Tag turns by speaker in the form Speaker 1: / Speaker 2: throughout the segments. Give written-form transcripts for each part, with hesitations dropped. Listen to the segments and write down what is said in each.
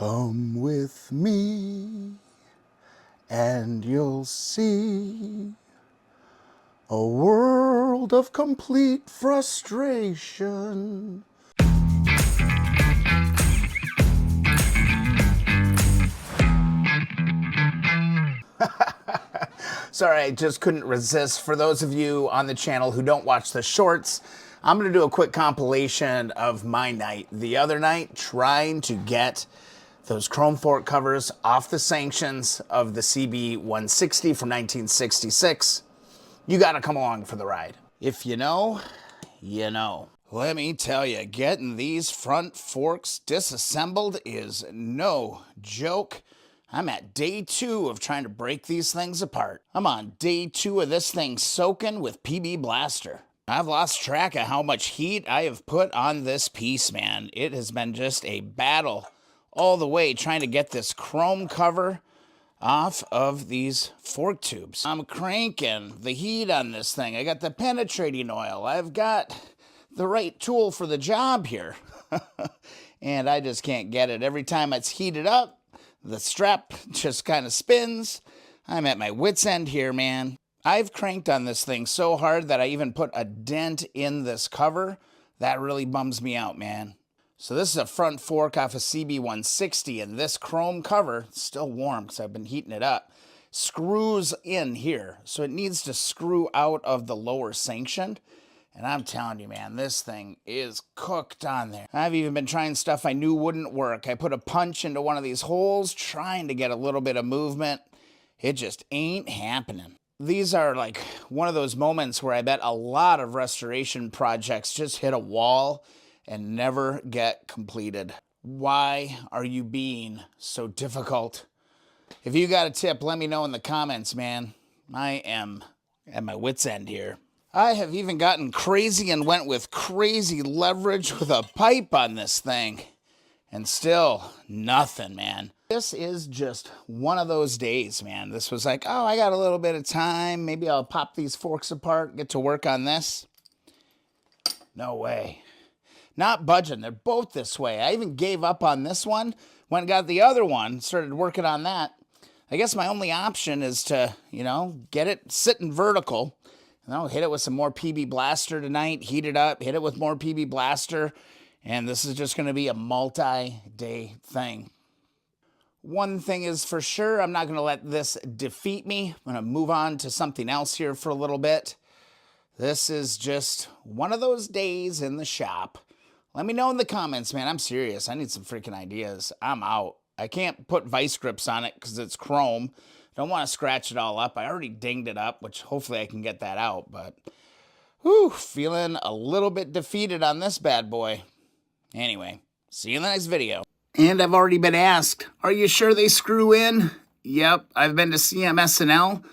Speaker 1: Come with me and you'll see a world of complete frustration. Sorry, I just couldn't resist. For those of you on the channel who don't watch the shorts, I'm going to do a quick compilation of my night the other night trying to get those chrome fork covers off the sanctions of the CB160 from 1966. You got to come along for the ride. If you know, you know. Let me tell you, getting these front forks disassembled is no joke. I'm at day 2 of trying to break these things apart. I'm on day 2 of this thing soaking with PB Blaster. I've lost track of how much heat I have put on this piece, man. It has been just a battle all the way trying to get this chrome cover off of these fork tubes. I'm cranking the heat on this thing. I got the penetrating oil. I've got the right tool for the job here. And I just can't get it. Every time it's heated up, the strap just kind of spins. I'm at my wit's end here, man. I've cranked on this thing so hard that I even put a dent in this cover. That really bums me out, man. So this is a front fork off a CB160, and this chrome cover, still warm because I've been heating it up, screws in here. So it needs to screw out of the lower sanction. And I'm telling you, man, this thing is cooked on there. I've even been trying stuff I knew wouldn't work. I put a punch into one of these holes, trying to get a little bit of movement. It just ain't happening. These are like one of those moments where I bet a lot of restoration projects just hit a wall and never get completed. Why are you being so difficult? If you got a tip, let me know in the comments, man. I am at my wit's end here. I have even gotten crazy and went with crazy leverage with a pipe on this thing. And still, nothing, man. This is just one of those days, man. This was like, oh, I got a little bit of time. Maybe I'll pop these forks apart, get to work on this. No way. Not budging. They're both this way. I even gave up on this one. Went and got the other one, started working on that. I guess my only option is to, get it sitting vertical. And I'll hit it with some more PB Blaster tonight, heat it up, hit it with more PB Blaster, and this is just going to be a multi-day thing. One thing is for sure, I'm not going to let this defeat me. I'm going to move on to something else here for a little bit. This is just one of those days in the shop. Let me know in the comments, man. I'm serious. I need some freaking ideas. I'm out. I can't put vice grips on it because it's chrome. Don't want to scratch it all up. I already dinged it up, which hopefully I can get that out, but feeling a little bit defeated on this bad boy. Anyway, see you in the next video. And I've already been asked, are you sure they screw in? Yep, I've been to CMS&L.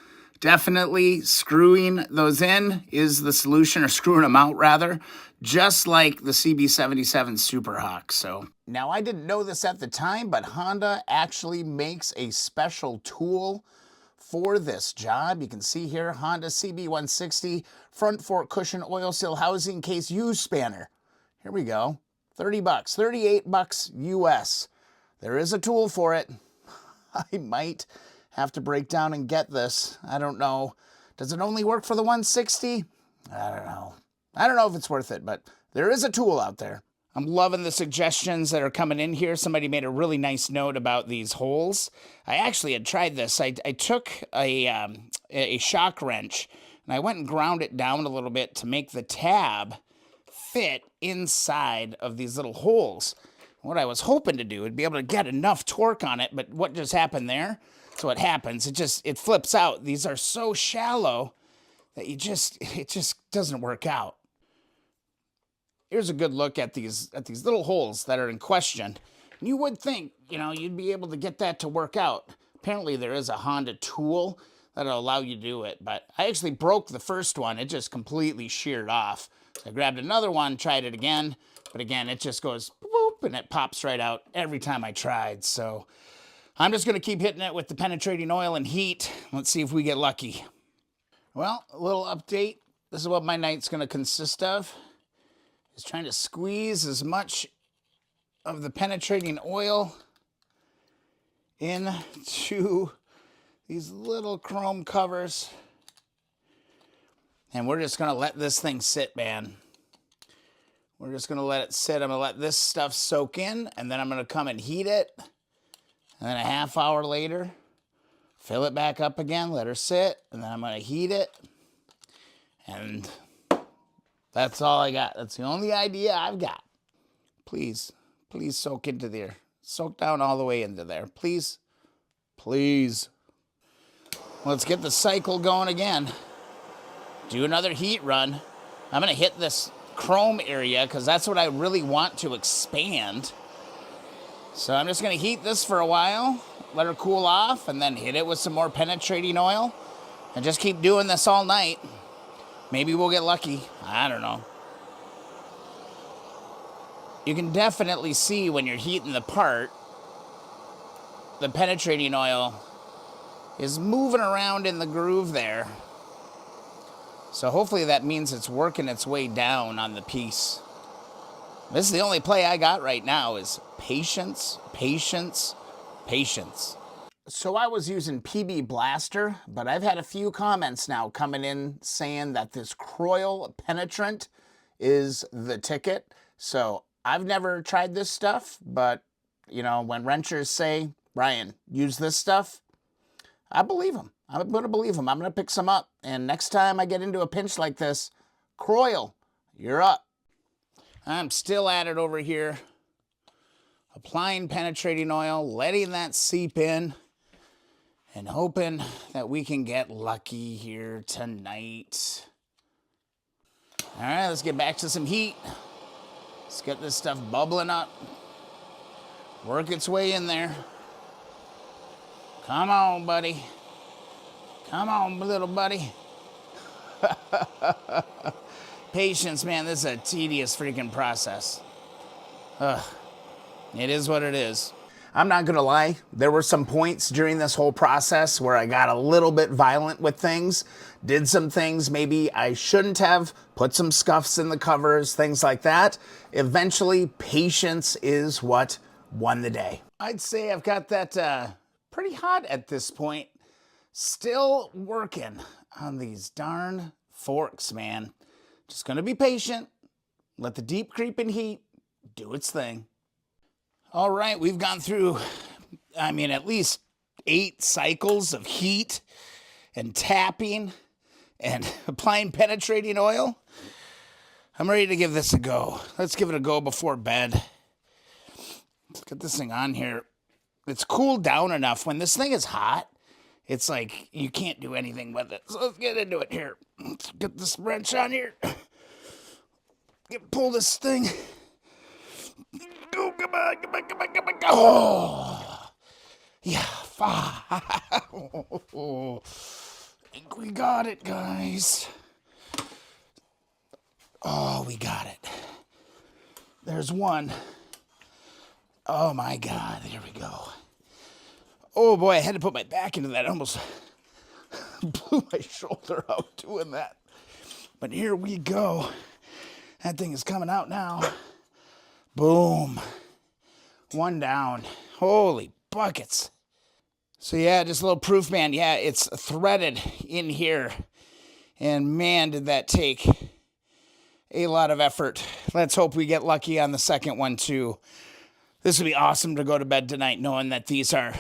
Speaker 1: Definitely screwing those in is the solution, or screwing them out rather, just like the CB77 Super Hawk. So now, I didn't know this at the time, but Honda actually makes a special tool for this job. You can see here, Honda CB160 front fork cushion oil seal housing case U-spanner. Here we go. 30 bucks, 38 bucks US. There is a tool for it. I might have to break down and get this. I don't know. Does it only work for the 160? I don't know. I don't know if it's worth it, but there is a tool out there. I'm loving the suggestions that are coming in here. Somebody made a really nice note about these holes. I actually had tried this. I took a shock wrench and I went and ground it down a little bit to make the tab fit inside of these little holes. What I was hoping to do would be able to get enough torque on it, but what just happened there? So what happens, it flips out. These are so shallow that it just doesn't work out. Here's a good look at these little holes that are in question. You would think, you'd be able to get that to work out. Apparently there is a Honda tool that'll allow you to do it, but I actually broke the first one. It just completely sheared off. So I grabbed another one, tried it again, but again, it just goes boop, and it pops right out every time I tried. So I'm just going to keep hitting it with the penetrating oil and heat. Let's see if we get lucky. Well, a little update. This is what my night's going to consist of. Is trying to squeeze as much of the penetrating oil into these little chrome covers. And we're just going to let this thing sit, man. We're just going to let it sit. I'm going to let this stuff soak in, and then I'm going to come and heat it. And then a half hour later, fill it back up again, let her sit, and then I'm going to heat it. And that's all I got. That's the only idea I've got. Please, please soak into there. Soak down all the way into there. Please, please. Let's get the cycle going again. Do another heat run. I'm going to hit this chrome area because that's what I really want to expand. So I'm just going to heat this for a while, let her cool off, and then hit it with some more penetrating oil, and just keep doing this all night. Maybe we'll get lucky. I don't know. You can definitely see when you're heating the part, the penetrating oil is moving around in the groove there. So hopefully that means it's working its way down on the piece. This is the only play I got right now is patience, patience, patience. So I was using PB Blaster, but I've had a few comments now coming in saying that this Croyle penetrant is the ticket. So I've never tried this stuff, but you know, when wrenchers say, Brian, use this stuff, I believe them. I'm going to believe them. I'm going to pick some up. And next time I get into a pinch like this, Croyle, you're up. I'm still at it over here. Applying penetrating oil, letting that seep in, and hoping that we can get lucky here tonight. All right, let's get back to some heat. Let's get this stuff bubbling up. Work its way in there. Come on, buddy. Come on, little buddy. Patience, man, this is a tedious freaking process. It is what it is. I'm not gonna lie, there were some points during this whole process where I got a little bit violent with things, did some things maybe I shouldn't have, put some scuffs in the covers, things like that. Eventually, patience is what won the day. I'd say I've got that pretty hot at this point. Still working on these darn forks, man. Just gonna be patient, let the deep creep in heat do its thing. All right, we've gone through, I mean, at least 8 cycles of heat and tapping and applying penetrating oil. I'm ready to give this a go. Let's give it a go before bed. Let's get this thing on here. It's cooled down enough. When this thing is hot, it's like you can't do anything with it. So let's get into it here. Let's get this wrench on here. Pull this thing. Oh, come on, come on, come on, come on. Oh, yeah, I think we got it, guys. Oh, we got it. There's one. Oh, my God. There we go. Oh, boy, I had to put my back into that. I almost blew my shoulder out doing that. But here we go. That thing is coming out now. Boom. One down. Holy buckets. So yeah, just a little proof, man. Yeah, it's threaded in here. And man, did that take a lot of effort. Let's hope we get lucky on the second one too. This would be awesome to go to bed tonight knowing that these are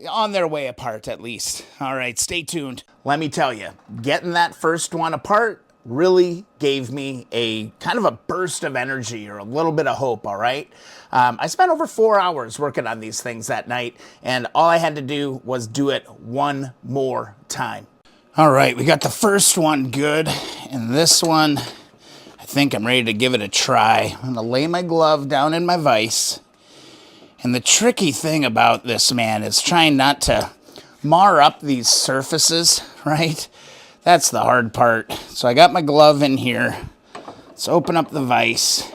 Speaker 1: on their way apart at least. All right, stay tuned. Let me tell you, getting that first one apart really gave me a kind of a burst of energy or a little bit of hope, all right? I spent over 4 hours working on these things that night, and all I had to do was do it one more time. All right, we got the first one good, and this one, I think I'm ready to give it a try. I'm gonna lay my glove down in my vise, and the tricky thing about this, man, is trying not to mar up these surfaces, right? That's the hard part. So I got my glove in here. Let's open up the vise.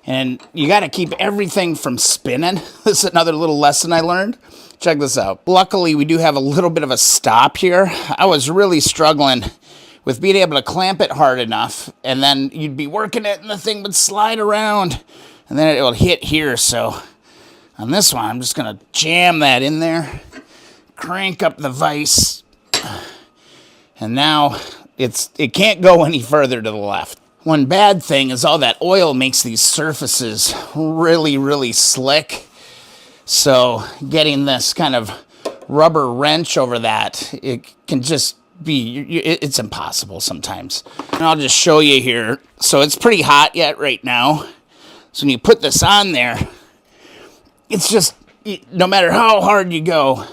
Speaker 1: And you got to keep everything from spinning. This is another little lesson I learned. Check this out. Luckily, we do have a little bit of a stop here. I was really struggling with being able to clamp it hard enough. And then you'd be working it and the thing would slide around. And then it would hit here. So On this one, I'm just going to jam that in there, crank up the vise, and now it can't go any further to the left. One bad thing is all that oil makes these surfaces really, really slick. So getting this kind of rubber wrench over that, it can just be, it's impossible sometimes. And I'll just show you here. So it's pretty hot yet right now. So when you put this on there, it's just, no matter how hard you go,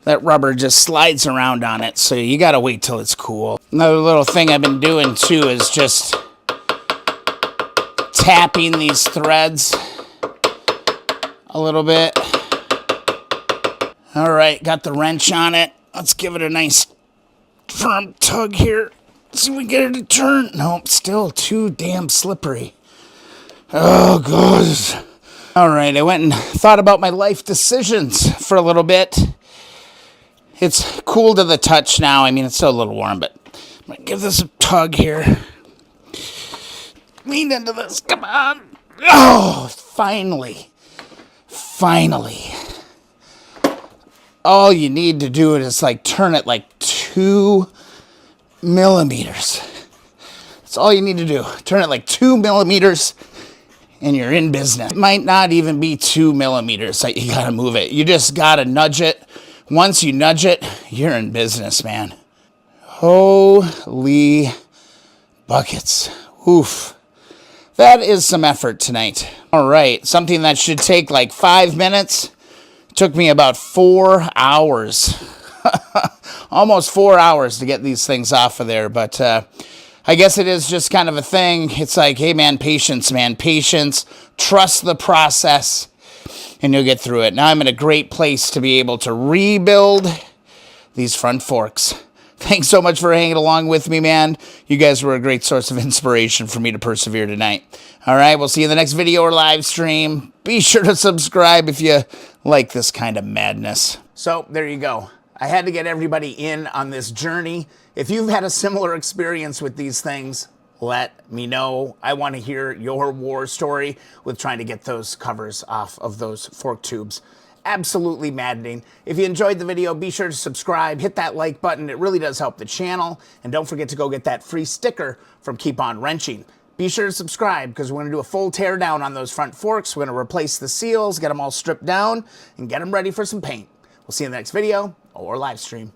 Speaker 1: that rubber just slides around on it. So you gotta wait till it's cool. Another little thing I've been doing too is just tapping these threads a little bit. All right, got the wrench on it. Let's give it a nice firm tug here. See if we get it to turn. Nope, still too damn slippery. Oh, God. All right, I went and thought about my life decisions for a little bit. It's cool to the touch now. I mean, it's still a little warm, but I'm going to give this a tug here. Lean into this. Come on. Oh, finally. Finally. All you need to do is like turn it like 2 millimeters. That's all you need to do. Turn it like 2 millimeters and you're in business. It might not even be 2 millimeters that you gotta move it. You just gotta nudge it. Once you nudge it, you're in business, man. Holy buckets. Oof. That is some effort tonight. All right, something that should take like 5 minutes took me about 4 hours. Almost 4 hours to get these things off of there, but I guess it is just kind of a thing. It's like, hey, man, patience, man. Patience. Trust the process, and you'll get through it. Now I'm in a great place to be able to rebuild these front forks. Thanks so much for hanging along with me, man. You guys were a great source of inspiration for me to persevere tonight. All right, we'll see you in the next video or live stream. Be sure to subscribe if you like this kind of madness. So there you go. I had to get everybody in on this journey. If you've had a similar experience with these things, let me know. I want to hear your war story with trying to get those covers off of those fork tubes. Absolutely maddening. If you enjoyed the video, be sure to subscribe, hit that like button. It really does help the channel. And don't forget to go get that free sticker from Keep On Wrenching. Be sure to subscribe because we're going to do a full tear down on those front forks. We're going to replace the seals, get them all stripped down, and get them ready for some paint. We'll see you in the next video or live stream.